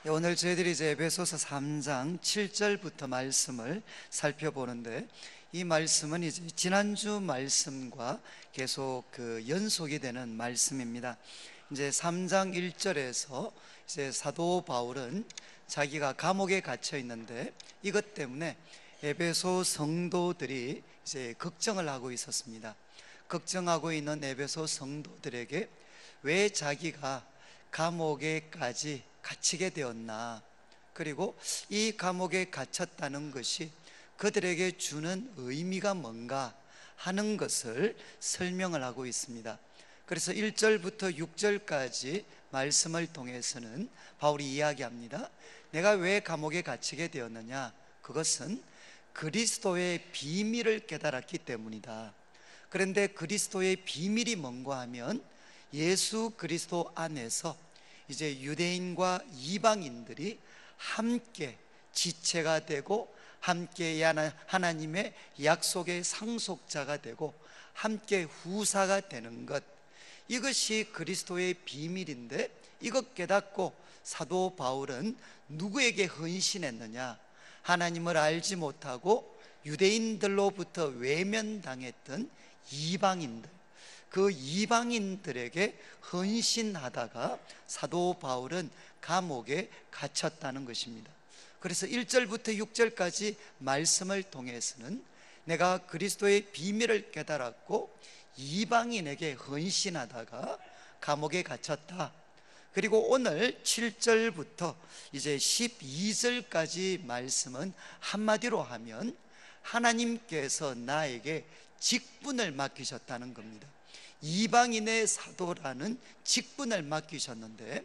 오늘 저희들이 이제 에베소서 3장 7절부터 말씀을 살펴보는데, 이 말씀은 이제 지난주 말씀과 계속 연속이 되는 말씀입니다. 이제 3장 1절에서 이제 사도 바울은 자기가 감옥에 갇혀 있는데 이것 때문에 에베소 성도들이 이제 걱정을 하고 있었습니다. 걱정하고 있는 에베소 성도들에게 왜 자기가 감옥에까지 갇히게 되었나, 그리고 이 감옥에 갇혔다는 것이 그들에게 주는 의미가 뭔가 하는 것을 설명을 하고 있습니다. 그래서 1절부터 6절까지 말씀을 통해서는 바울이 이야기합니다. 내가 왜 감옥에 갇히게 되었느냐? 그것은 그리스도의 비밀을 깨달았기 때문이다. 그런데 그리스도의 비밀이 뭔가 하면 예수 그리스도 안에서 이제 유대인과 이방인들이 함께 지체가 되고 함께 하나님의 약속의 상속자가 되고 함께 후사가 되는 것, 이것이 그리스도의 비밀인데, 이것 깨닫고 사도 바울은 누구에게 헌신했느냐? 하나님을 알지 못하고 유대인들로부터 외면당했던 이방인들, 그 이방인들에게 헌신하다가 사도 바울은 감옥에 갇혔다는 것입니다. 그래서 1절부터 6절까지 말씀을 통해서는 내가 그리스도의 비밀을 깨달았고 이방인에게 헌신하다가 감옥에 갇혔다. 그리고 오늘 7절부터 이제 12절까지 말씀은 한마디로 하면 하나님께서 나에게 직분을 맡기셨다는 겁니다. 이방인의 사도라는 직분을 맡기셨는데,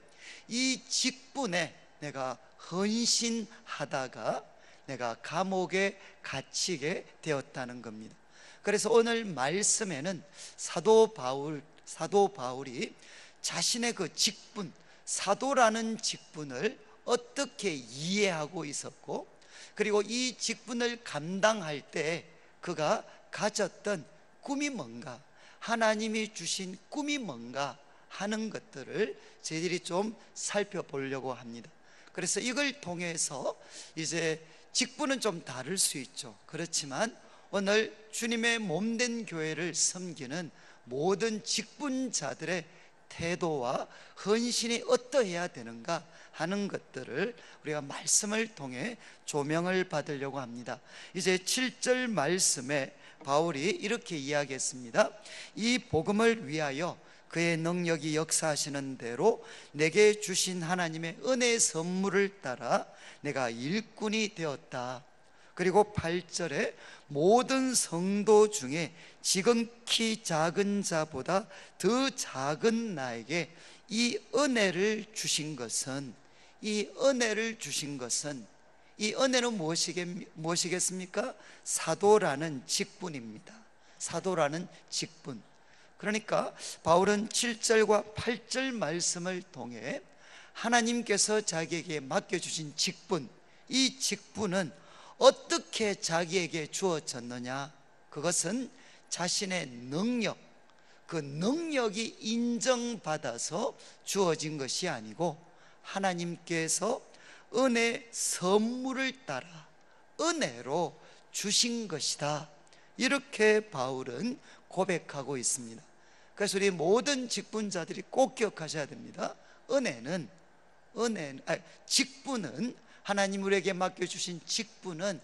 이 직분에 내가 헌신하다가 내가 감옥에 갇히게 되었다는 겁니다. 그래서 오늘 말씀에는 사도 바울이 자신의 그 직분, 사도라는 직분을 어떻게 이해하고 있었고, 그리고 이 직분을 감당할 때 그가 가졌던 꿈이 뭔가, 하나님이 주신 꿈이 뭔가 하는 것들을 저희들이 좀 살펴보려고 합니다. 그래서 이걸 통해서 이제 직분은 좀 다를 수 있죠. 그렇지만 오늘 주님의 몸된 교회를 섬기는 모든 직분자들의 태도와 헌신이 어떠해야 되는가 하는 것들을 우리가 말씀을 통해 조명을 받으려고 합니다. 이제 7절 말씀에 바울이 이렇게 이야기했습니다. 이 복음을 위하여 그의 능력이 역사하시는 대로 내게 주신 하나님의 은혜의 선물을 따라 내가 일꾼이 되었다. 그리고 8절에 모든 성도 중에 지극히 작은 자보다 더 작은 나에게 이 은혜를 주신 것은, 이 은혜는 무엇이겠습니까? 사도라는 직분입니다. 사도라는 직분. 그러니까 바울은 7절과 8절 말씀을 통해 하나님께서 자기에게 맡겨주신 직분, 이 직분은 어떻게 자기에게 주어졌느냐? 그것은 자신의 능력, 그 능력이 인정받아서 주어진 것이 아니고 하나님께서 은혜 선물을 따라 은혜로 주신 것이다. 이렇게 바울은 고백하고 있습니다. 그래서 우리 모든 직분자들이 꼭 기억하셔야 됩니다. 직분은, 하나님 우리에게 맡겨주신 직분은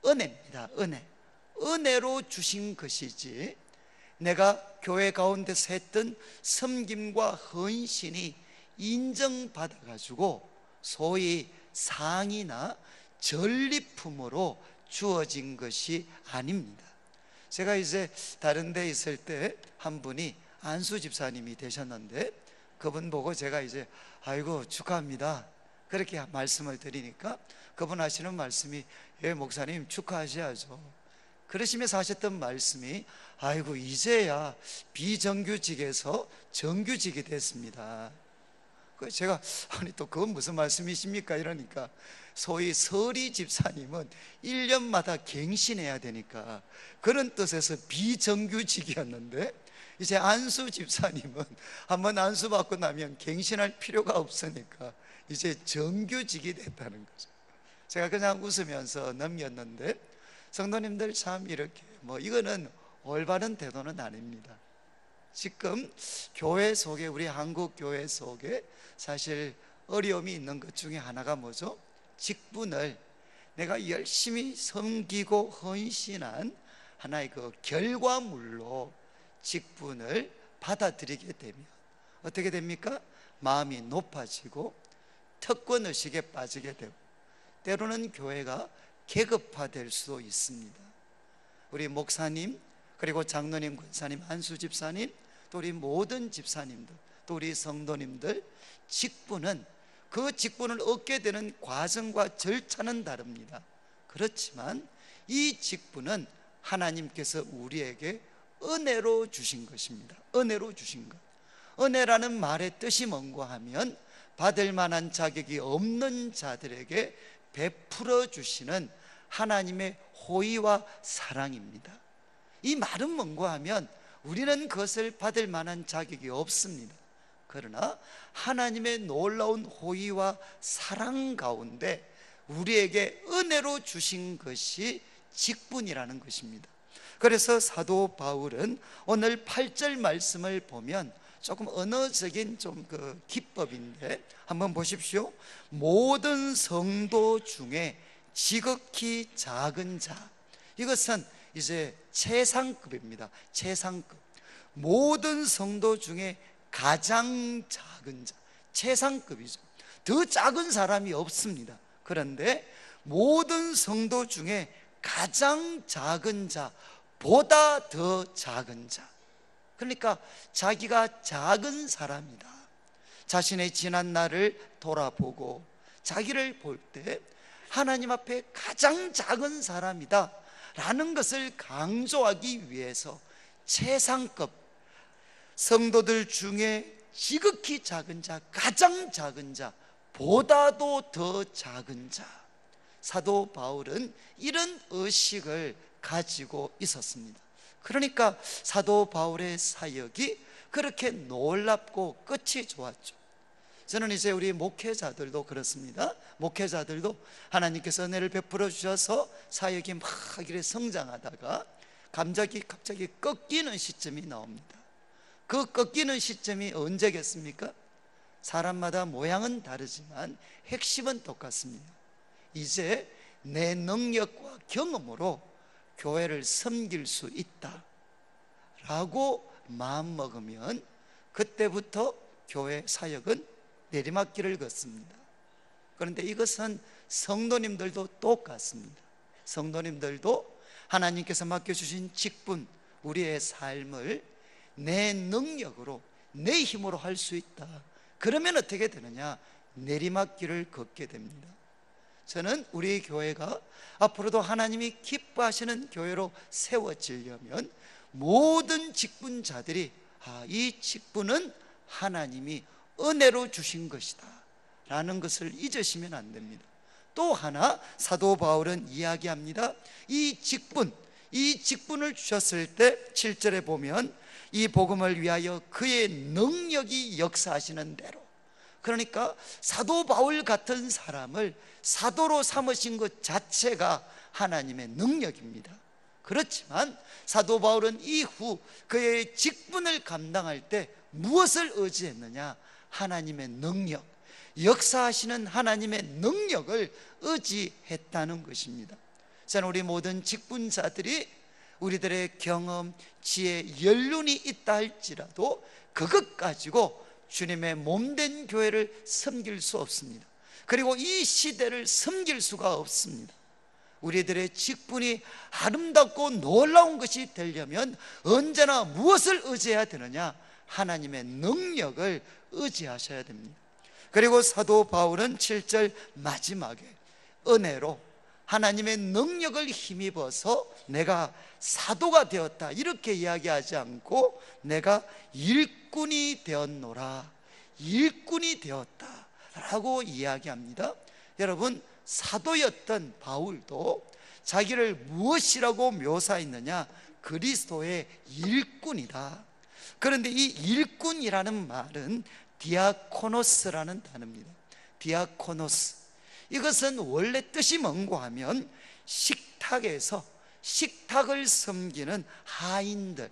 은혜입니다. 은혜로 주신 것이지, 내가 교회 가운데서 했던 섬김과 헌신이 인정받아가지고 소위 상이나 전리품으로 주어진 것이 아닙니다. 제가 이제 다른 데 있을 때 한 분이 안수 집사님이 되셨는데, 그분 보고 제가 이제 아이고 축하합니다 그렇게 말씀을 드리니까 그분 하시는 말씀이, 예 목사님 축하하셔야죠. 그러시면서 하셨던 말씀이, 아이고 이제야 비정규직에서 정규직이 됐습니다. 제가 아니 또 그건 무슨 말씀이십니까? 이러니까 소위 서리 집사님은 1년마다 갱신해야 되니까 그런 뜻에서 비정규직이었는데, 이제 안수 집사님은 한번 안수 받고 나면 갱신할 필요가 없으니까 이제 정규직이 됐다는 거죠. 제가 그냥 웃으면서 넘겼는데, 성도님들 참 이렇게 이거는 올바른 태도는 아닙니다. 지금 교회 속에, 우리 한국 교회 속에 사실 어려움이 있는 것 중에 하나가 뭐죠? 직분을 내가 열심히 섬기고 헌신한 하나의 그 결과물로 직분을 받아들이게 되면 어떻게 됩니까? 마음이 높아지고 특권의식에 빠지게 되고, 때로는 교회가 계급화될 수도 있습니다. 우리 목사님, 그리고 장로님, 권사님, 한수 집사님, 또 우리 모든 집사님들, 또 우리 성도님들, 직분은 그 직분을 얻게 되는 과정과 절차는 다릅니다. 그렇지만 이 직분은 하나님께서 우리에게 은혜로 주신 것입니다. 은혜로 주신 것. 은혜라는 말의 뜻이 뭔가 하면 받을 만한 자격이 없는 자들에게 베풀어 주시는 하나님의 호의와 사랑입니다. 이 말은 뭔가 하면 우리는 그것을 받을 만한 자격이 없습니다. 그러나 하나님의 놀라운 호의와 사랑 가운데 우리에게 은혜로 주신 것이 직분이라는 것입니다. 그래서 사도 바울은 오늘 8절 말씀을 보면 조금 언어적인 그 기법인데 한번 보십시오. 모든 성도 중에 지극히 작은 자, 이것은 이제 최상급입니다. 최상급. 모든 성도 중에 가장 작은 자, 최상급이죠. 더 작은 사람이 없습니다. 그런데 모든 성도 중에 가장 작은 자, 보다 더 작은 자, 그러니까 자기가 작은 사람이다, 자신의 지난 날을 돌아보고 자기를 볼 때 하나님 앞에 가장 작은 사람이다 라는 것을 강조하기 위해서 최상급, 성도들 중에 지극히 작은 자, 가장 작은 자, 보다도 더 작은 자, 사도 바울은 이런 의식을 가지고 있었습니다. 그러니까 사도 바울의 사역이 그렇게 놀랍고 끝이 좋았죠. 저는 이제 우리 목회자들도 그렇습니다. 목회자들도 하나님께서 은혜를 베풀어 주셔서 사역이 막 이렇게 성장하다가 갑자기 꺾이는 시점이 나옵니다. 그 꺾이는 시점이 언제겠습니까? 사람마다 모양은 다르지만 핵심은 똑같습니다. 이제 내 능력과 경험으로 교회를 섬길 수 있다 라고 마음먹으면 그때부터 교회 사역은 내리막길을 걷습니다. 그런데 이것은 성도님들도 똑같습니다. 성도님들도 하나님께서 맡겨주신 직분, 우리의 삶을 내 능력으로, 내 힘으로 할 수 있다. 그러면 어떻게 되느냐? 내리막길을 걷게 됩니다. 저는 우리 교회가 앞으로도 하나님이 기뻐하시는 교회로 세워지려면 모든 직분자들이 이 직분은 하나님이 은혜로 주신 것이다 라는 것을 잊으시면 안 됩니다. 또 하나 사도 바울은 이야기합니다. 이 직분을 주셨을 때 7절에 보면 이 복음을 위하여 그의 능력이 역사하시는 대로, 그러니까 사도 바울 같은 사람을 사도로 삼으신 것 자체가 하나님의 능력입니다. 그렇지만 사도 바울은 이후 그의 직분을 감당할 때 무엇을 의지했느냐? 하나님의 능력, 역사하시는 하나님의 능력을 의지했다는 것입니다. 저는 우리 모든 직분자들이 우리들의 경험, 지혜, 연륜이 있다 할지라도 그것 가지고 주님의 몸된 교회를 섬길 수 없습니다. 그리고 이 시대를 섬길 수가 없습니다. 우리들의 직분이 아름답고 놀라운 것이 되려면 언제나 무엇을 의지해야 되느냐? 하나님의 능력을 의지하셔야 됩니다. 그리고 사도 바울은 7절 마지막에 은혜로 하나님의 능력을 힘입어서 내가 사도가 되었다 이렇게 이야기하지 않고 내가 일꾼이 되었노라, 일꾼이 되었다 라고 이야기합니다. 여러분, 사도였던 바울도 자기를 무엇이라고 묘사했느냐? 그리스도의 일꾼이다. 그런데 이 일꾼이라는 말은 디아코노스라는 단어입니다. 디아코노스. 이것은 원래 뜻이 뭔고 하면 식탁에서 식탁을 섬기는 하인들,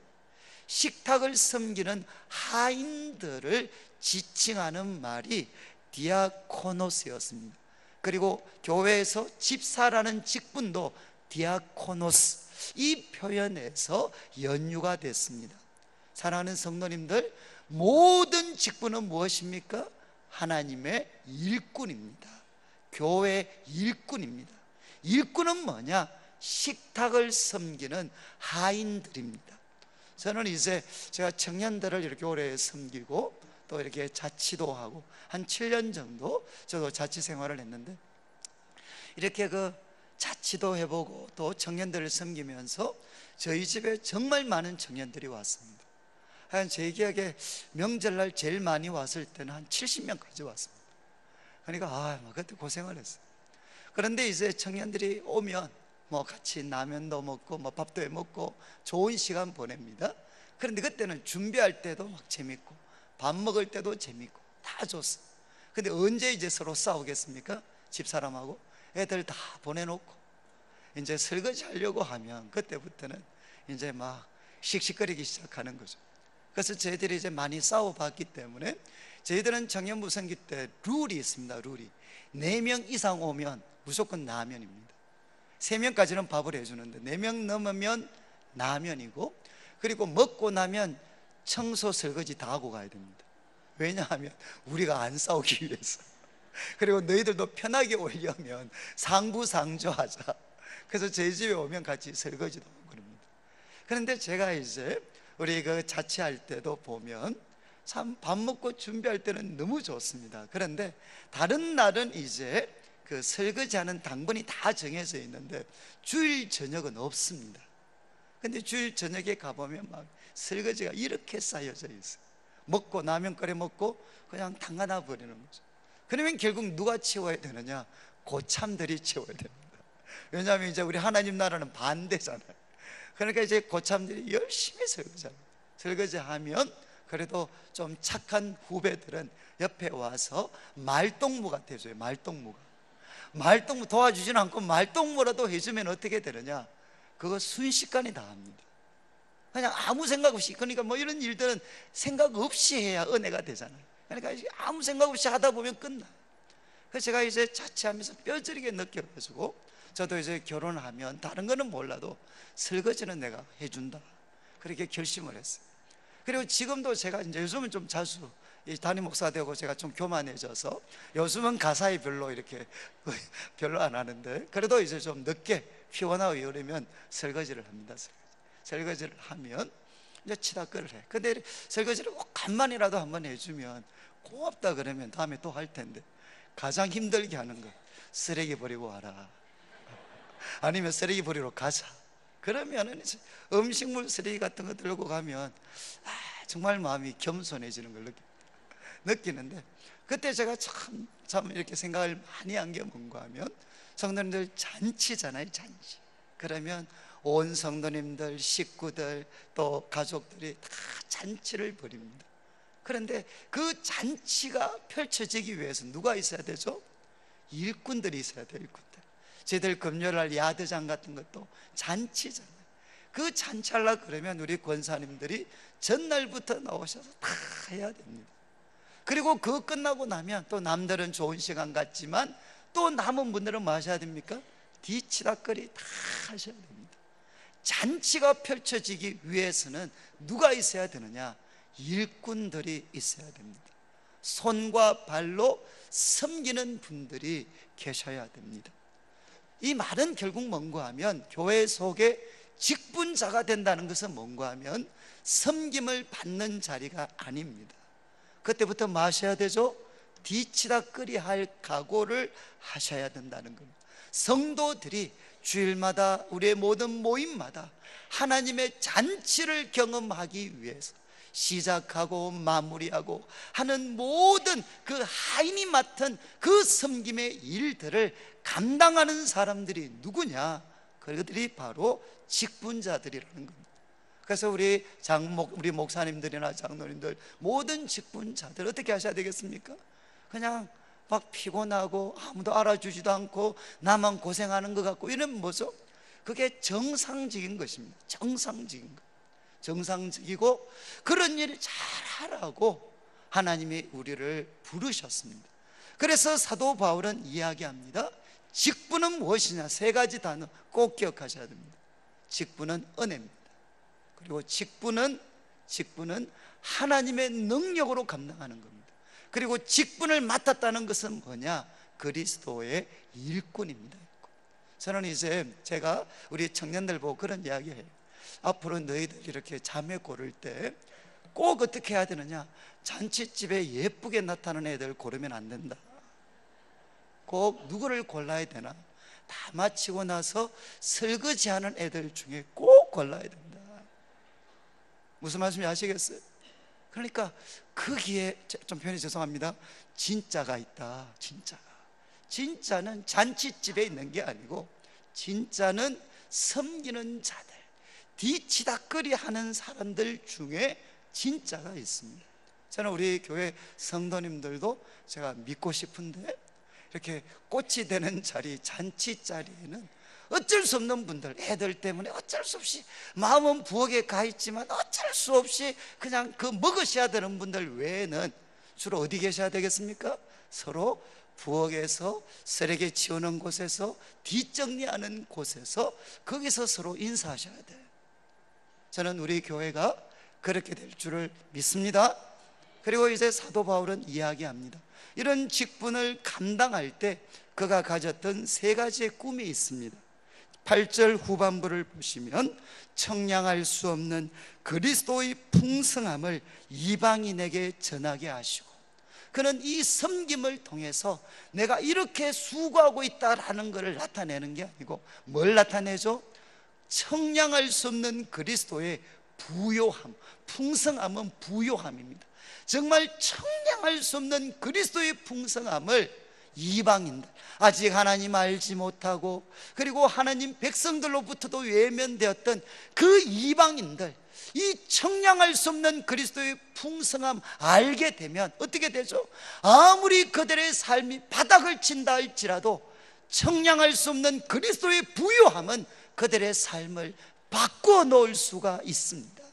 식탁을 섬기는 하인들을 지칭하는 말이 디아코노스였습니다. 그리고 교회에서 집사라는 직분도 디아코노스, 이 표현에서 연유가 됐습니다. 사랑하는 성도님들, 모든 직분은 무엇입니까? 하나님의 일꾼입니다. 교회 일꾼입니다. 일꾼은 뭐냐? 식탁을 섬기는 하인들입니다. 저는 이제 제가 청년들을 이렇게 오래 섬기고 또 이렇게 자치도 하고 한 7년 정도 저도 자치 생활을 했는데, 이렇게 그 자치도 해보고 또 청년들을 섬기면서 저희 집에 정말 많은 청년들이 왔습니다. 한 제 기억에 명절날 제일 많이 왔을 때는 한 70명까지 왔습니다. 그러니까 그때 고생을 했어요. 그런데 이제 청년들이 오면 뭐 같이 라면도 먹고 뭐 밥도 해 먹고 좋은 시간 보냅니다. 그런데 그때는 준비할 때도 막 재밌고 밥 먹을 때도 재밌고 다 좋았어요. 근데 언제 이제 서로 싸우겠습니까? 집사람하고 애들 다 보내놓고 이제 설거지 하려고 하면 그때부터는 이제 막 씩씩거리기 시작하는 거죠. 그래서 저희들이 이제 많이 싸워봤기 때문에 저희들은 청년부 선기 때 룰이 있습니다. 룰이 4명 이상 오면 무조건 라면입니다. 3명까지는 밥을 해주는데 4명 넘으면 라면이고, 그리고 먹고 나면 청소 설거지 다 하고 가야 됩니다. 왜냐하면 우리가 안 싸우기 위해서. 그리고 너희들도 편하게 오려면 상부상조하자. 그래서 저희 집에 오면 같이 설거지도 하고 그럽니다. 그런데 제가 이제 우리 그 자취할 때도 보면 참 밥 먹고 준비할 때는 너무 좋습니다. 그런데 다른 날은 이제 그 설거지하는 당번이 다 정해져 있는데 주일 저녁은 없습니다. 근데 주일 저녁에 가보면 막 설거지가 이렇게 쌓여져 있어요. 먹고 라면 끓여 먹고 그냥 담가놔 버리는 거죠. 그러면 결국 누가 치워야 되느냐? 고참들이 치워야 됩니다. 왜냐하면 이제 우리 하나님 나라는 반대잖아요. 그러니까 이제 고참들이 열심히 설거지합니다. 설거지하면 그래도 좀 착한 후배들은 옆에 와서 말동무가 돼줘요. 말동무 도와주지는 않고 말동무라도 해주면 어떻게 되느냐? 그거 순식간에 다 합니다. 그냥 아무 생각 없이. 그러니까 뭐 이런 일들은 생각 없이 해야 은혜가 되잖아요. 그러니까 아무 생각 없이 하다 보면 끝나요. 그래서 제가 이제 자취하면서 뼈저리게 느껴가지고 저도 이제 결혼하면 다른 거는 몰라도 설거지는 내가 해준다, 그렇게 결심을 했어요. 그리고 지금도 제가 이제 요즘은 좀 자주 담임 목사 되고 제가 좀 교만해져서 요즘은 가사에 별로 이렇게 별로 안 하는데, 그래도 이제 좀 늦게 피곤하고 이러면 설거지를 합니다. 설거지를 하면 이제 치다끌을 해. 근데 설거지를 꼭 간만이라도 한번 해주면 고맙다 그러면 다음에 또 할 텐데, 가장 힘들게 하는 거 쓰레기 버리고 와라, 아니면 쓰레기 버리러 가자. 그러면은 이제 음식물 쓰레기 같은 거 들고 가면 정말 마음이 겸손해지는 걸 느끼는데, 그때 제가 참 이렇게 생각을 많이 한 게 뭔가 하면, 성도님들 잔치잖아요, 잔치. 그러면 온 성도님들, 식구들, 또 가족들이 다 잔치를 벌입니다. 그런데 그 잔치가 펼쳐지기 위해서 누가 있어야 되죠? 일꾼들이 있어야 돼요. 일꾼들. 저희들 금요일날 야드장 같은 것도 잔치잖아요. 그 잔치하려고 그러면 우리 권사님들이 전날부터 나오셔서 다 해야 됩니다. 그리고 그거 끝나고 나면 또 남들은 좋은 시간 같지만 또 남은 분들은 뭐 하셔야 됩니까? 뒤치다거리 다 하셔야 됩니다. 잔치가 펼쳐지기 위해서는 누가 있어야 되느냐? 일꾼들이 있어야 됩니다. 손과 발로 섬기는 분들이 계셔야 됩니다. 이 말은 결국 뭔가 하면 교회 속에 직분자가 된다는 것은 뭔가 하면 섬김을 받는 자리가 아닙니다. 그때부터 뭐 하셔야 되죠? 뒤치다거리 할 각오를 하셔야 된다는 겁니다. 성도들이 주일마다 우리의 모든 모임마다 하나님의 잔치를 경험하기 위해서 시작하고 마무리하고 하는 모든 그 하인이 맡은 그 섬김의 일들을 감당하는 사람들이 누구냐? 그들이 바로 직분자들이라는 겁니다. 그래서 우리 목사님들이나 장로님들 모든 직분자들 어떻게 하셔야 되겠습니까? 그냥 막 피곤하고 아무도 알아주지도 않고 나만 고생하는 것 같고 이런 뭐죠? 그게 정상적인 것입니다. 정상적인 것. 정상적이고 그런 일을 잘하라고 하나님이 우리를 부르셨습니다. 그래서 사도 바울은 이야기합니다. 직분은 무엇이냐? 세 가지 단어 꼭 기억하셔야 됩니다. 직분은 은혜입니다. 그리고 직분은 하나님의 능력으로 감당하는 겁니다. 그리고 직분을 맡았다는 것은 뭐냐? 그리스도의 일꾼입니다. 저는 이제 제가 우리 청년들 보고 그런 이야기해요. 앞으로 너희들 이렇게 자매 고를 때 꼭 어떻게 해야 되느냐? 잔치집에 예쁘게 나타나는 애들 고르면 안 된다. 꼭 누구를 골라야 되나? 다 마치고 나서 설거지하는 애들 중에 꼭 골라야 된다. 무슨 말씀인지 아시겠어요? 그러니까 거기에 좀 표현이 죄송합니다. 진짜가 있다. 진짜는 잔치집에 있는 게 아니고 진짜는 섬기는 자들, 뒤치다꺼리 하는 사람들 중에 진짜가 있습니다. 저는 우리 교회 성도님들도 제가 믿고 싶은데 이렇게 꽃이 되는 자리, 잔치 자리에는 어쩔 수 없는 분들, 애들 때문에 어쩔 수 없이 마음은 부엌에 가 있지만 어쩔 수 없이 그냥 그 먹으셔야 되는 분들 외에는 주로 어디 계셔야 되겠습니까? 서로 부엌에서 쓰레기 치우는 곳에서 뒷정리하는 곳에서 거기서 서로 인사하셔야 돼요. 저는 우리 교회가 그렇게 될 줄을 믿습니다. 그리고 이제 사도 바울은 이야기합니다. 이런 직분을 감당할 때 그가 가졌던 세 가지의 꿈이 있습니다. 8절 후반부를 보시면 청량할 수 없는 그리스도의 풍성함을 이방인에게 전하게 하시고, 그는 이 섬김을 통해서 내가 이렇게 수고하고 있다라는 것을 나타내는 게 아니고 뭘 나타내죠? 청량할 수 없는 그리스도의 부요함, 풍성함은 부요함입니다. 정말 청량할 수 없는 그리스도의 풍성함을 이방인들, 아직 하나님 알지 못하고 그리고 하나님 백성들로부터도 외면되었던 그 이방인들, 이 청량할 수 없는 그리스도의 풍성함 알게 되면 어떻게 되죠? 아무리 그들의 삶이 바닥을 친다 할지라도 청량할 수 없는 그리스도의 부요함은 그들의 삶을 바꾸어 놓을 수가 있습니다.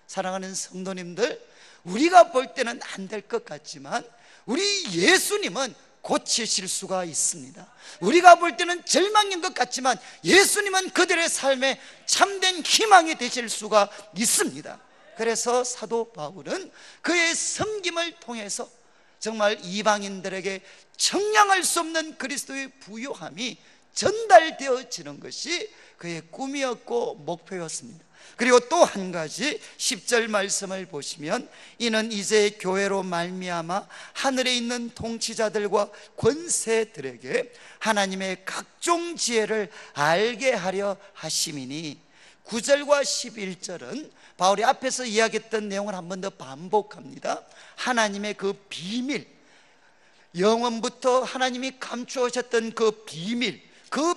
사랑하는 성도님들, 우리가 볼 때는 안 될 것 같지만 우리 예수님은 고치실 수가 있습니다. 우리가 볼 때는 절망인 것 같지만 예수님은 그들의 삶에 참된 희망이 되실 수가 있습니다. 그래서 사도 바울은 그의 섬김을 통해서 정말 이방인들에게 청량할 수 없는 그리스도의 부요함이 전달되어지는 것이 그의 꿈이었고 목표였습니다. 그리고 또 한 가지 10절 말씀을 보시면 이는 이제 교회로 말미암아 하늘에 있는 통치자들과 권세들에게 하나님의 각종 지혜를 알게 하려 하심이니, 9절과 11절은 바울이 앞에서 이야기했던 내용을 한 번 더 반복합니다. 하나님의 그 비밀, 영원부터 하나님이 감추어졌던 그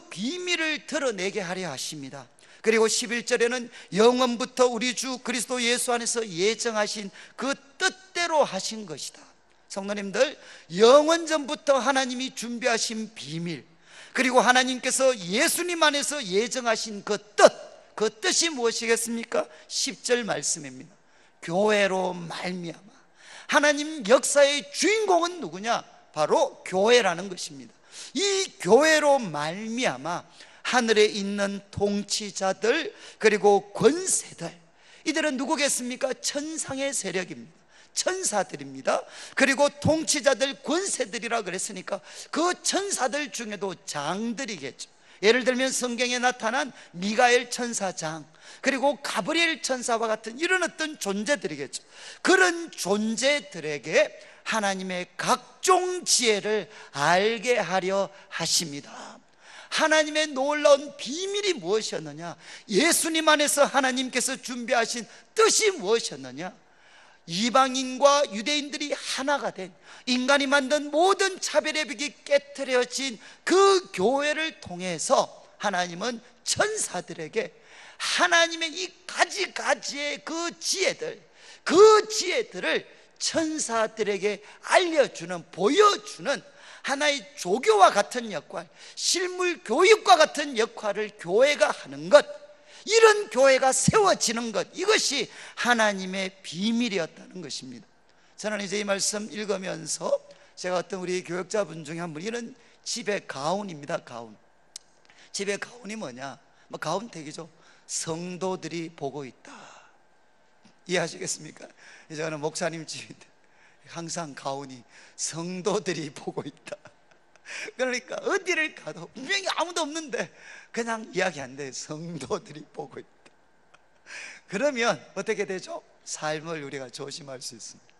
비밀을 드러내게 하려 하십니다. 그리고 11절에는 영원부터 우리 주 그리스도 예수 안에서 예정하신 그 뜻대로 하신 것이다. 성도님들, 영원전부터 하나님이 준비하신 비밀, 그리고 하나님께서 예수님 안에서 예정하신 그 뜻이 무엇이겠습니까? 10절 말씀입니다. 교회로 말미암아. 하나님 역사의 주인공은 누구냐? 바로 교회라는 것입니다. 이 교회로 말미암아 하늘에 있는 통치자들 그리고 권세들, 이들은 누구겠습니까? 천상의 세력입니다. 천사들입니다. 그리고 통치자들, 권세들이라 그랬으니까 그 천사들 중에도 장들이겠죠. 예를 들면 성경에 나타난 미가엘 천사장, 그리고 가브리엘 천사와 같은 이런 어떤 존재들이겠죠. 그런 존재들에게 하나님의 각종 지혜를 알게 하려 하십니다. 하나님의 놀라운 비밀이 무엇이었느냐? 예수님 안에서 하나님께서 준비하신 뜻이 무엇이었느냐? 이방인과 유대인들이 하나가 된, 인간이 만든 모든 차별의 벽이 깨트려진 그 교회를 통해서 하나님은 천사들에게 하나님의 이 가지가지의 그 지혜들을 천사들에게 알려주는, 보여주는 하나의 조교와 같은 역할, 실물 교육과 같은 역할을 교회가 하는 것, 이런 교회가 세워지는 것, 이것이 하나님의 비밀이었다는 것입니다. 저는 이제 이 말씀 읽으면서 제가 어떤 우리 교역자분 중에 한 분이 이런 집의 가훈입니다. 가훈. 집의 가훈이 뭐냐? 뭐 가훈택이죠. 성도들이 보고 있다. 이해하시겠습니까? 저는 목사님 집인데 항상 가훈이 성도들이 보고 있다. 그러니까 어디를 가도 분명히 아무도 없는데 그냥 이야기한대. 성도들이 보고 있다. 그러면 어떻게 되죠? 삶을 우리가 조심할 수 있습니다.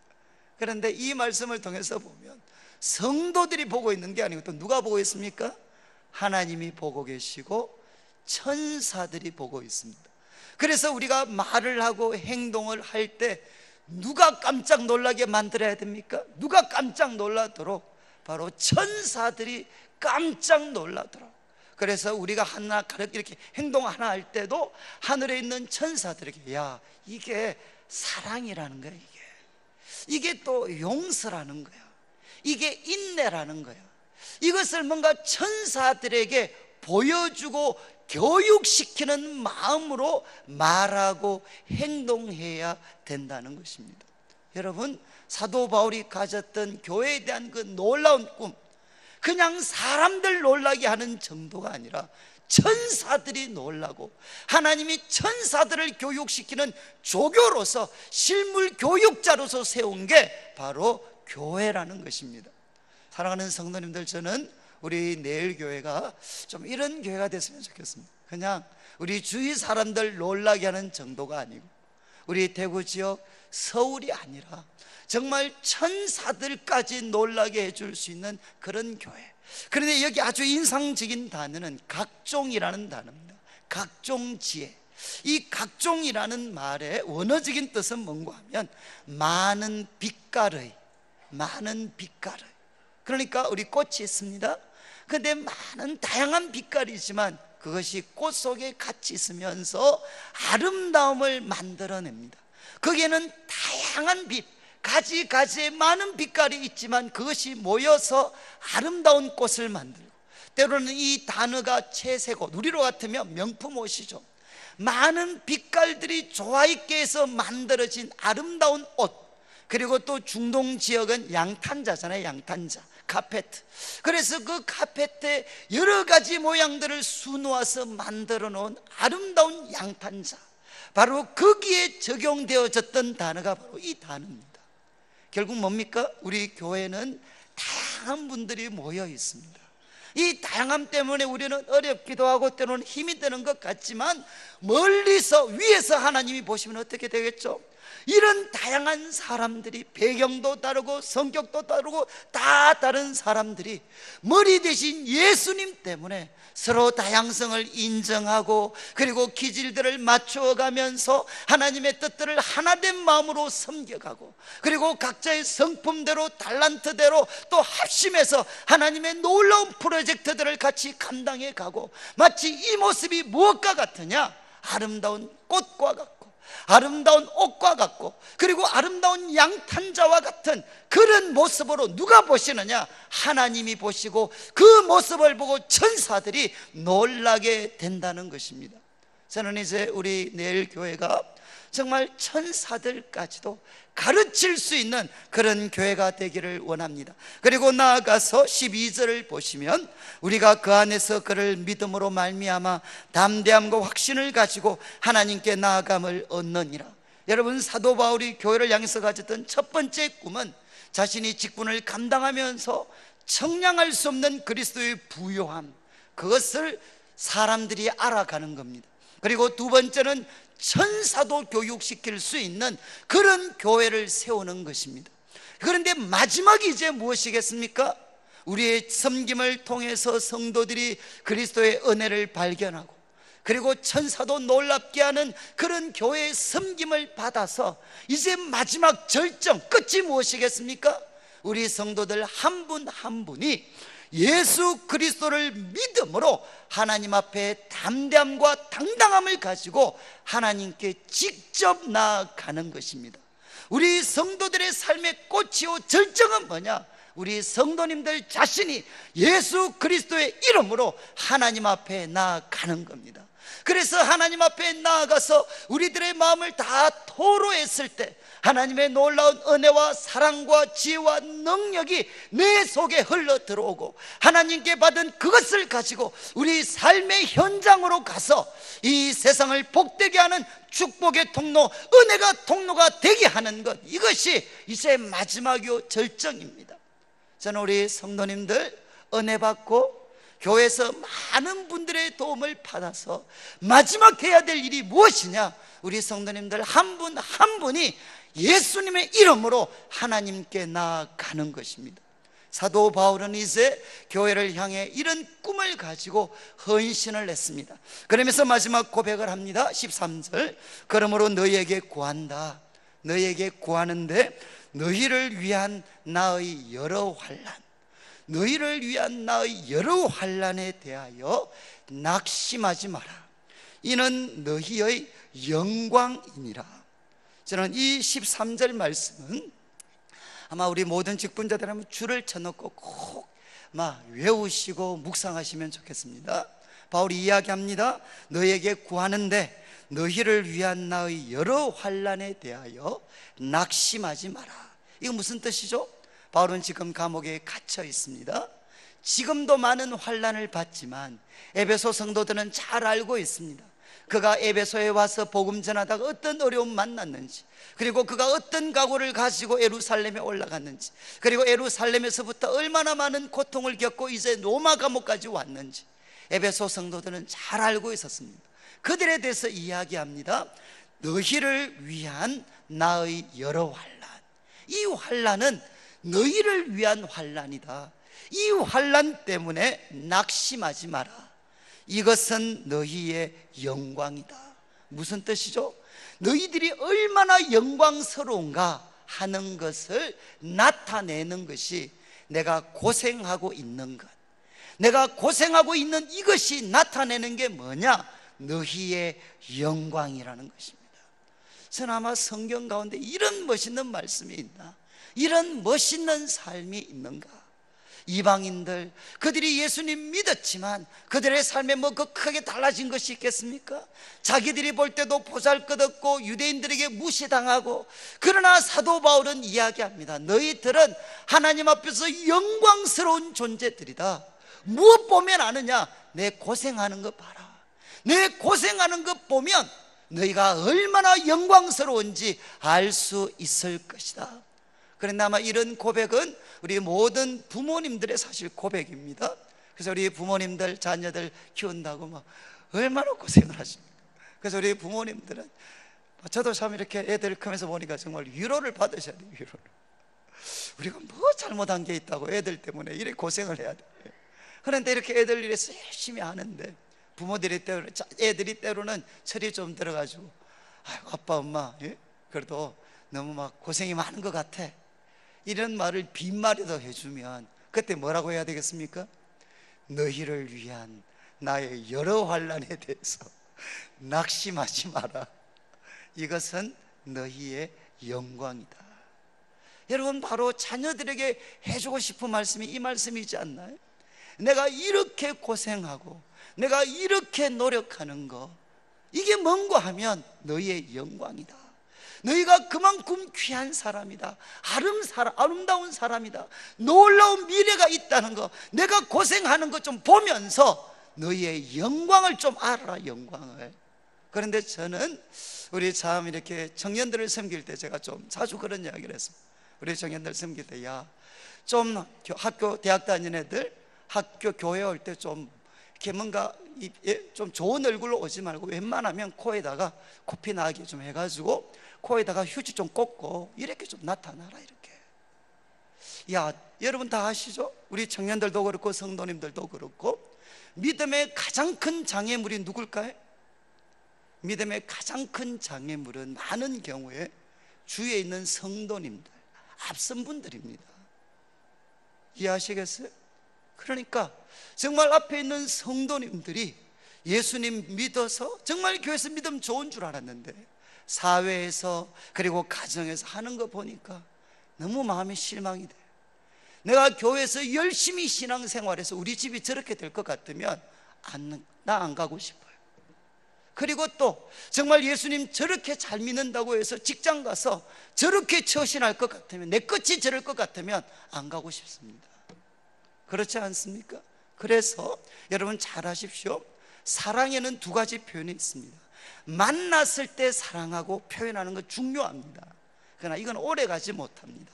그런데 이 말씀을 통해서 보면 성도들이 보고 있는 게 아니고 또 누가 보고 있습니까? 하나님이 보고 계시고 천사들이 보고 있습니다. 그래서 우리가 말을 하고 행동을 할 때 누가 깜짝 놀라게 만들어야 됩니까? 누가 깜짝 놀라도록? 바로 천사들이 깜짝 놀라도록. 그래서 우리가 하나 이렇게 행동 하나 할 때도 하늘에 있는 천사들에게, 야, 이게 사랑이라는 거야. 이게 또 용서라는 거야. 이게 인내라는 거야. 이것을 뭔가 천사들에게 보여주고 교육시키는 마음으로 말하고 행동해야 된다는 것입니다. 여러분, 사도 바울이 가졌던 교회에 대한 그 놀라운 꿈, 그냥 사람들 놀라게 하는 정도가 아니라 천사들이 놀라고 하나님이 천사들을 교육시키는 조교로서, 실물 교육자로서 세운 게 바로 교회라는 것입니다. 사랑하는 성도님들, 저는 우리 내일 교회가 좀 이런 교회가 됐으면 좋겠습니다. 그냥 우리 주위 사람들 놀라게 하는 정도가 아니고, 우리 대구 지역, 서울이 아니라 정말 천사들까지 놀라게 해줄 수 있는 그런 교회. 그런데 여기 아주 인상적인 단어는 각종이라는 단어입니다. 각종지혜. 이 각종이라는 말의 원어적인 뜻은 뭔가 하면 많은 빛깔의, 많은 빛깔의. 그러니까 우리 꽃이 있습니다. 그런데 많은 다양한 빛깔이지만 그것이 꽃 속에 같이 있으면서 아름다움을 만들어냅니다. 거기에는 다양한 빛, 가지가지의 많은 빛깔이 있지만 그것이 모여서 아름다운 꽃을 만들고, 때로는 이 단어가 채색옷, 우리로 같으면 명품 옷이죠. 많은 빛깔들이 조화있게 해서 만들어진 아름다운 옷. 그리고 또 중동 지역은 양탄자잖아요. 양탄자, 카페트. 그래서 그 카페트에 여러 가지 모양들을 수놓아서 만들어 놓은 아름다운 양탄자, 바로 거기에 적용되어졌던 단어가 바로 이 단어입니다. 결국 뭡니까? 우리 교회는 다양한 분들이 모여 있습니다. 이 다양함 때문에 우리는 어렵기도 하고 때로는 힘이 드는 것 같지만, 멀리서, 위에서 하나님이 보시면 어떻게 되겠죠? 이런 다양한 사람들이, 배경도 다르고 성격도 다르고 다 다른 사람들이 머리 대신 예수님 때문에 서로 다양성을 인정하고, 그리고 기질들을 맞추어가면서 하나님의 뜻들을 하나된 마음으로 섬겨가고, 그리고 각자의 성품대로, 달란트대로 또 합심해서 하나님의 놀라운 프로젝트들을 같이 감당해가고, 마치 이 모습이 무엇과 같으냐? 아름다운 꽃과 같고, 아름다운 옷과 같고, 그리고 아름다운 양탄자와 같은 그런 모습으로 누가 보시느냐? 하나님이 보시고 그 모습을 보고 천사들이 놀라게 된다는 것입니다. 저는 이제 우리 내일 교회가 정말 천사들까지도 가르칠 수 있는 그런 교회가 되기를 원합니다. 그리고 나아가서 12절을 보시면, 우리가 그 안에서 그를 믿음으로 말미암아 담대함과 확신을 가지고 하나님께 나아감을 얻느니라. 여러분, 사도 바울이 교회를 향해서 가졌던 첫 번째 꿈은 자신이 직분을 감당하면서 청량할 수 없는 그리스도의 부요함, 그것을 사람들이 알아가는 겁니다. 그리고 두 번째는 천사도 교육시킬 수 있는 그런 교회를 세우는 것입니다. 그런데 마지막이 이제 무엇이겠습니까? 우리의 섬김을 통해서 성도들이 그리스도의 은혜를 발견하고, 그리고 천사도 놀랍게 하는 그런 교회의 섬김을 받아서 이제 마지막 절정, 끝이 무엇이겠습니까? 우리 성도들 한 분 한 분이 예수 그리스도를 믿음으로 하나님 앞에 담대함과 당당함을 가지고 하나님께 직접 나아가는 것입니다. 우리 성도들의 삶의 꽃이요 절정은 뭐냐? 우리 성도님들 자신이 예수 그리스도의 이름으로 하나님 앞에 나아가는 겁니다. 그래서 하나님 앞에 나아가서 우리들의 마음을 다 토로했을 때 하나님의 놀라운 은혜와 사랑과 지혜와 능력이 내 속에 흘러 들어오고 하나님께 받은 그것을 가지고 우리 삶의 현장으로 가서 이 세상을 복되게 하는 축복의 통로, 은혜가 통로가 되게 하는 것, 이것이 이제 마지막이요 절정입니다. 저는 우리 성도님들 은혜 받고 교회에서 많은 분들의 도움을 받아서 마지막 해야 될 일이 무엇이냐? 우리 성도님들 한 분 한 분이 예수님의 이름으로 하나님께 나아가는 것입니다. 사도 바울은 이제 교회를 향해 이런 꿈을 가지고 헌신을 했습니다. 그러면서 마지막 고백을 합니다. 13절, 그러므로 너희에게 구한다. 너희에게 구하는데 너희를 위한 나의 여러 환난, 너희를 위한 나의 여러 환난에 대하여 낙심하지 마라. 이는 너희의 영광이니라. 저는 이 13절 말씀은 아마 우리 모든 직분자들은 줄을 쳐놓고 꼭 막 외우시고 묵상하시면 좋겠습니다. 바울이 이야기합니다. 너희에게 구하는데 너희를 위한 나의 여러 환난에 대하여 낙심하지 마라. 이거 무슨 뜻이죠? 바울은 지금 감옥에 갇혀 있습니다. 지금도 많은 환난을 받지만 에베소 성도들은 잘 알고 있습니다. 그가 에베소에 와서 복음 전하다가 어떤 어려움 만났는지, 그리고 그가 어떤 각오를 가지고 예루살렘에 올라갔는지, 그리고 예루살렘에서부터 얼마나 많은 고통을 겪고 이제 로마 감옥까지 왔는지 에베소 성도들은 잘 알고 있었습니다. 그들에 대해서 이야기합니다. 너희를 위한 나의 여러 환난, 이 환난은 너희를 위한 환난이다. 이 환난 때문에 낙심하지 마라. 이것은 너희의 영광이다. 무슨 뜻이죠? 너희들이 얼마나 영광스러운가 하는 것을 나타내는 것이 내가 고생하고 있는 것, 내가 고생하고 있는 이것이 나타내는 게 뭐냐? 너희의 영광이라는 것입니다. 저는 아마 성경 가운데 이런 멋있는 말씀이 있나, 이런 멋있는 삶이 있는가? 이방인들, 그들이 예수님 믿었지만 그들의 삶에 뭐 그 크게 달라진 것이 있겠습니까? 자기들이 볼 때도 보잘것없고 유대인들에게 무시당하고, 그러나 사도 바울은 이야기합니다. 너희들은 하나님 앞에서 영광스러운 존재들이다. 무엇 보면 아느냐? 내 고생하는 것 봐라. 내 고생하는 것 보면 너희가 얼마나 영광스러운지 알 수 있을 것이다. 그런데 아마 이런 고백은 우리 모든 부모님들의 사실 고백입니다. 그래서 우리 부모님들 자녀들 키운다고 막 얼마나 고생을 하십니까? 그래서 우리 부모님들은, 저도 참 이렇게 애들 크면서 보니까 정말 위로를 받으셔야 돼요. 위로를. 우리가 뭐 잘못한 게 있다고 애들 때문에 이렇게 고생을 해야 돼요. 그런데 이렇게 애들 일에서 열심히 하는데 부모들이 때로는, 애들이 때로는 철이 좀 들어가지고, 아이고 아빠 엄마, 예? 그래도 너무 막 고생이 많은 것 같아, 이런 말을 빈말이라도 해주면 그때 뭐라고 해야 되겠습니까? 너희를 위한 나의 여러 환난에 대해서 낙심하지 마라. 이것은 너희의 영광이다. 여러분, 바로 자녀들에게 해주고 싶은 말씀이 이 말씀이지 않나요? 내가 이렇게 고생하고 내가 이렇게 노력하는 거, 이게 뭔가 하면 너희의 영광이다. 너희가 그만큼 귀한 사람이다. 아름다운 사람이다. 놀라운 미래가 있다는 거, 내가 고생하는 것 좀 보면서 너희의 영광을 좀 알아라, 영광을. 그런데 저는 우리 참 이렇게 청년들을 섬길 때 제가 좀 자주 그런 이야기를 했습니다. 우리 청년들 섬길 때, 야, 좀 학교, 대학 다니는 애들 학교, 교회 올 때 좀 이렇게 뭔가 좀 좋은 얼굴로 오지 말고 웬만하면 코에다가 코피 나게 좀 해가지고 코에다가 휴지 좀 꽂고 이렇게 좀 나타나라, 이렇게. 야, 여러분 다 아시죠? 우리 청년들도 그렇고 성도님들도 그렇고 믿음의 가장 큰 장애물이 누굴까요? 믿음의 가장 큰 장애물은 많은 경우에 주위에 있는 성도님들, 앞선 분들입니다. 이해하시겠어요? 그러니까 정말 앞에 있는 성도님들이 예수님 믿어서 정말 교회에서 믿음 좋은 줄 알았는데 사회에서 그리고 가정에서 하는 거 보니까 너무 마음이 실망이 돼. 내가 교회에서 열심히 신앙생활해서 우리 집이 저렇게 될 것 같으면 나 안 가고 싶어요. 그리고 또 정말 예수님 저렇게 잘 믿는다고 해서 직장 가서 저렇게 처신할 것 같으면, 내 끝이 저럴 것 같으면 안 가고 싶습니다. 그렇지 않습니까? 그래서 여러분 잘 아십시오. 사랑에는 두 가지 표현이 있습니다. 만났을 때 사랑하고 표현하는 거 중요합니다. 그러나 이건 오래 가지 못합니다.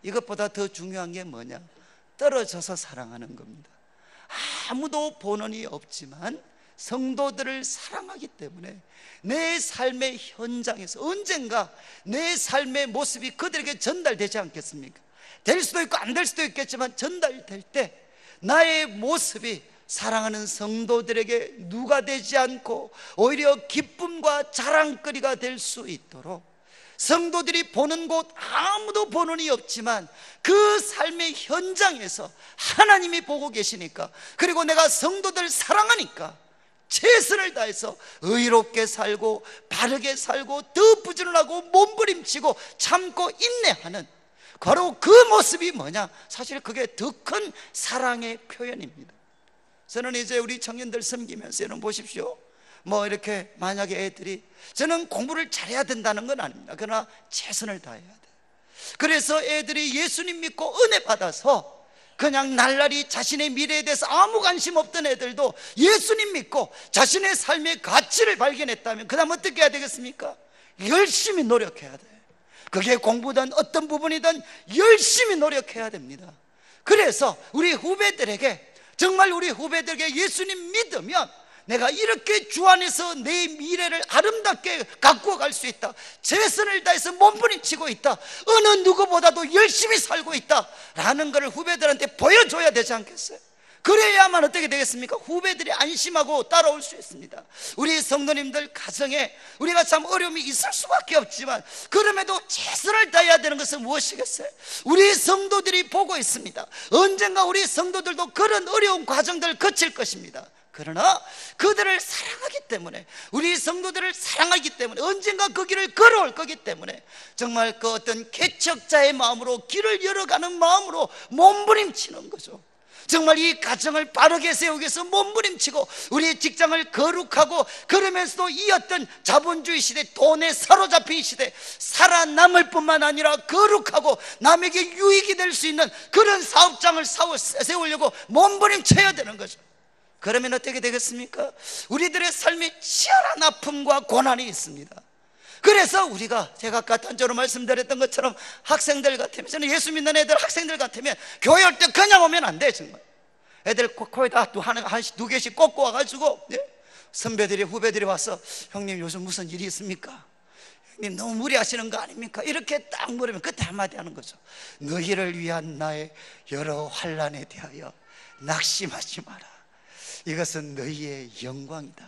이것보다 더 중요한 게 뭐냐? 떨어져서 사랑하는 겁니다. 아무도 본원이 없지만 성도들을 사랑하기 때문에 내 삶의 현장에서 언젠가 내 삶의 모습이 그들에게 전달되지 않겠습니까? 될 수도 있고 안 될 수도 있겠지만 전달될 때 나의 모습이 사랑하는 성도들에게 누가 되지 않고 오히려 기쁨과 자랑거리가 될 수 있도록, 성도들이 보는 곳 아무도 본원이 없지만 그 삶의 현장에서 하나님이 보고 계시니까, 그리고 내가 성도들 사랑하니까 최선을 다해서 의롭게 살고 바르게 살고 더 부지런하고 몸부림치고 참고 인내하는, 바로 그 모습이 뭐냐? 사실 그게 더 큰 사랑의 표현입니다. 저는 이제 우리 청년들 섬기면서 여러분 보십시오. 뭐 이렇게 만약에 애들이, 저는 공부를 잘해야 된다는 건 아닙니다. 그러나 최선을 다해야 돼. 그래서 애들이 예수님 믿고 은혜 받아서 그냥 날라리 자신의 미래에 대해서 아무 관심 없던 애들도 예수님 믿고 자신의 삶의 가치를 발견했다면 그 다음 어떻게 해야 되겠습니까? 열심히 노력해야 돼. 그게 공부든 어떤 부분이든 열심히 노력해야 됩니다. 그래서 우리 후배들에게, 정말 우리 후배들에게 예수님 믿으면 내가 이렇게 주 안에서 내 미래를 아름답게 가꾸어 갈 수 있다, 최선을 다해서 몸부림치고 있다, 어느 누구보다도 열심히 살고 있다 라는 것을 후배들한테 보여줘야 되지 않겠어요? 그래야만 어떻게 되겠습니까? 후배들이 안심하고 따라올 수 있습니다. 우리 성도님들 가정에 우리가 참 어려움이 있을 수밖에 없지만 그럼에도 최선을 다해야 되는 것은 무엇이겠어요? 우리 성도들이 보고 있습니다. 언젠가 우리 성도들도 그런 어려운 과정들을 거칠 것입니다. 그러나 그들을 사랑하기 때문에, 우리 성도들을 사랑하기 때문에 언젠가 그 길을 걸어올 거기 때문에 정말 그 어떤 개척자의 마음으로 길을 열어가는 마음으로 몸부림치는 거죠. 정말 이 가정을 빠르게 세우기 위해서 몸부림치고 우리 직장을 거룩하고, 그러면서도 이 어떤 자본주의 시대, 돈에 사로잡힌 시대 살아남을 뿐만 아니라 거룩하고 남에게 유익이 될 수 있는 그런 사업장을 세우려고 몸부림쳐야 되는 거죠. 그러면 어떻게 되겠습니까? 우리들의 삶에 치열한 아픔과 고난이 있습니다. 그래서 우리가, 제가 아까 단적으로 말씀드렸던 것처럼 학생들 같으면, 저는 예수 믿는 애들 학생들 같으면 교회 올 때 그냥 오면 안 돼. 정말 애들 코에다 하나씩 두 개씩 꽂고 와가지고, 선배들이 후배들이 와서 형님 요즘 무슨 일이 있습니까? 형님 너무 무리하시는 거 아닙니까? 이렇게 딱 물으면 그때 한마디 하는 거죠. 너희를 위한 나의 여러 환난에 대하여 낙심하지 마라. 이것은 너희의 영광이다.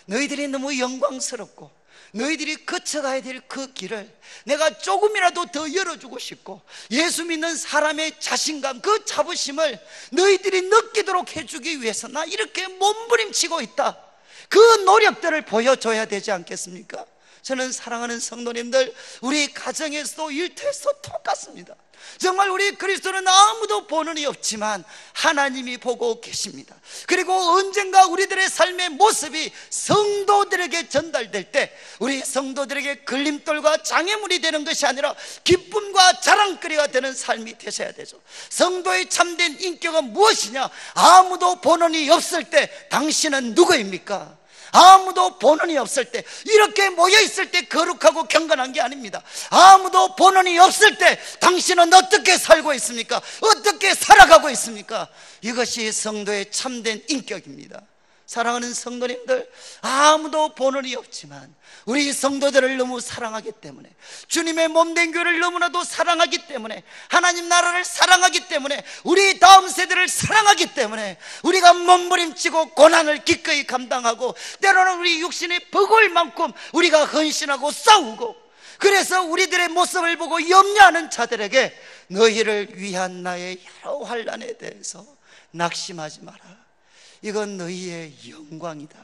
너희들이 너무 영광스럽고 너희들이 거쳐가야 될 그 길을 내가 조금이라도 더 열어주고 싶고, 예수 믿는 사람의 자신감, 그 자부심을 너희들이 느끼도록 해주기 위해서 나 이렇게 몸부림치고 있다, 그 노력들을 보여줘야 되지 않겠습니까? 저는 사랑하는 성도님들, 우리 가정에서도 일터에서도 똑같습니다. 정말 우리 그리스도는 아무도 보는 이 없지만 하나님이 보고 계십니다. 그리고 언젠가 우리들의 삶의 모습이 성도들에게 전달될 때 우리 성도들에게 걸림돌과 장애물이 되는 것이 아니라 기쁨과 자랑거리가 되는 삶이 되셔야 되죠. 성도의 참된 인격은 무엇이냐? 아무도 보는 이 없을 때 당신은 누구입니까? 아무도 보는이 없을 때, 이렇게 모여있을 때 거룩하고 경건한 게 아닙니다. 아무도 보는이 없을 때 당신은 어떻게 살고 있습니까? 어떻게 살아가고 있습니까? 이것이 성도의 참된 인격입니다. 사랑하는 성도님들, 아무도 보는이 없지만 우리 성도들을 너무 사랑하기 때문에, 주님의 몸된 교회를 너무나도 사랑하기 때문에, 하나님 나라를 사랑하기 때문에, 우리 다음 세대를 사랑하기 때문에 우리가 몸부림치고 고난을 기꺼이 감당하고, 때로는 우리 육신의 버거울 만큼 우리가 헌신하고 싸우고, 그래서 우리들의 모습을 보고 염려하는 자들에게 너희를 위한 나의 여러 환난에 대해서 낙심하지 마라. 이건 너희의 영광이다.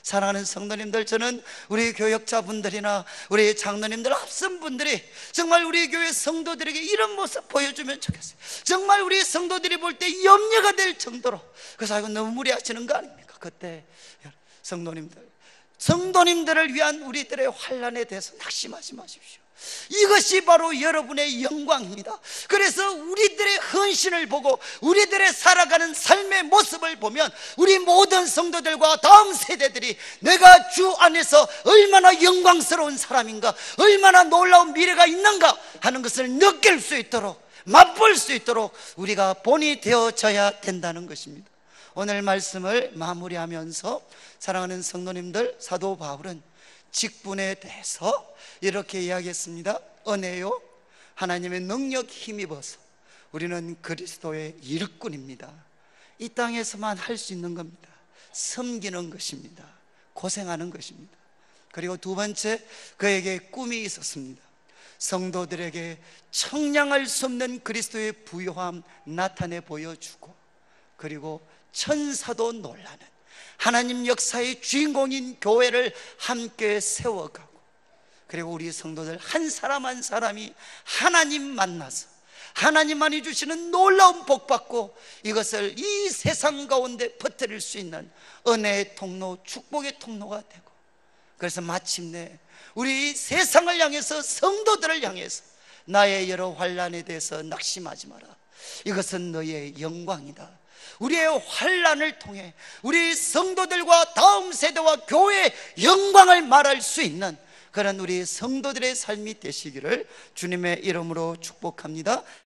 사랑하는 성도님들, 저는 우리 교역자분들이나 우리 장로님들, 앞선 분들이 정말 우리 교회 성도들에게 이런 모습 보여주면 좋겠어요. 정말 우리 성도들이 볼 때 염려가 될 정도로. 그래서 아이고 너무 무리하시는 거 아닙니까? 그때 성도님들을 위한 우리들의 환난에 대해서 낙심하지 마십시오. 이것이 바로 여러분의 영광입니다. 그래서 우리들의 헌신을 보고 우리들의 살아가는 삶의 모습을 보면 우리 모든 성도들과 다음 세대들이 내가 주 안에서 얼마나 영광스러운 사람인가, 얼마나 놀라운 미래가 있는가 하는 것을 느낄 수 있도록, 맛볼 수 있도록 우리가 본이 되어져야 된다는 것입니다. 오늘 말씀을 마무리하면서 사랑하는 성도님들, 사도 바울은 직분에 대해서 이렇게 이야기했습니다. 은혜요, 하나님의 능력 힘입어서 우리는 그리스도의 일꾼입니다. 이 땅에서만 할 수 있는 겁니다. 섬기는 것입니다. 고생하는 것입니다. 그리고 두 번째, 그에게 꿈이 있었습니다. 성도들에게 청량할 수 없는 그리스도의 부요함 나타내 보여주고, 그리고 천사도 놀라는 하나님 역사의 주인공인 교회를 함께 세워가고, 그리고 우리 성도들 한 사람 한 사람이 하나님 만나서 하나님만이 주시는 놀라운 복 받고 이것을 이 세상 가운데 퍼뜨릴 수 있는 은혜의 통로, 축복의 통로가 되고, 그래서 마침내 우리 세상을 향해서, 성도들을 향해서 나의 여러 환난에 대해서 낙심하지 마라. 이것은 너의 영광이다. 우리의 환난을 통해 우리 성도들과 다음 세대와 교회의 영광을 말할 수 있는 그런 우리 성도들의 삶이 되시기를 주님의 이름으로 축복합니다.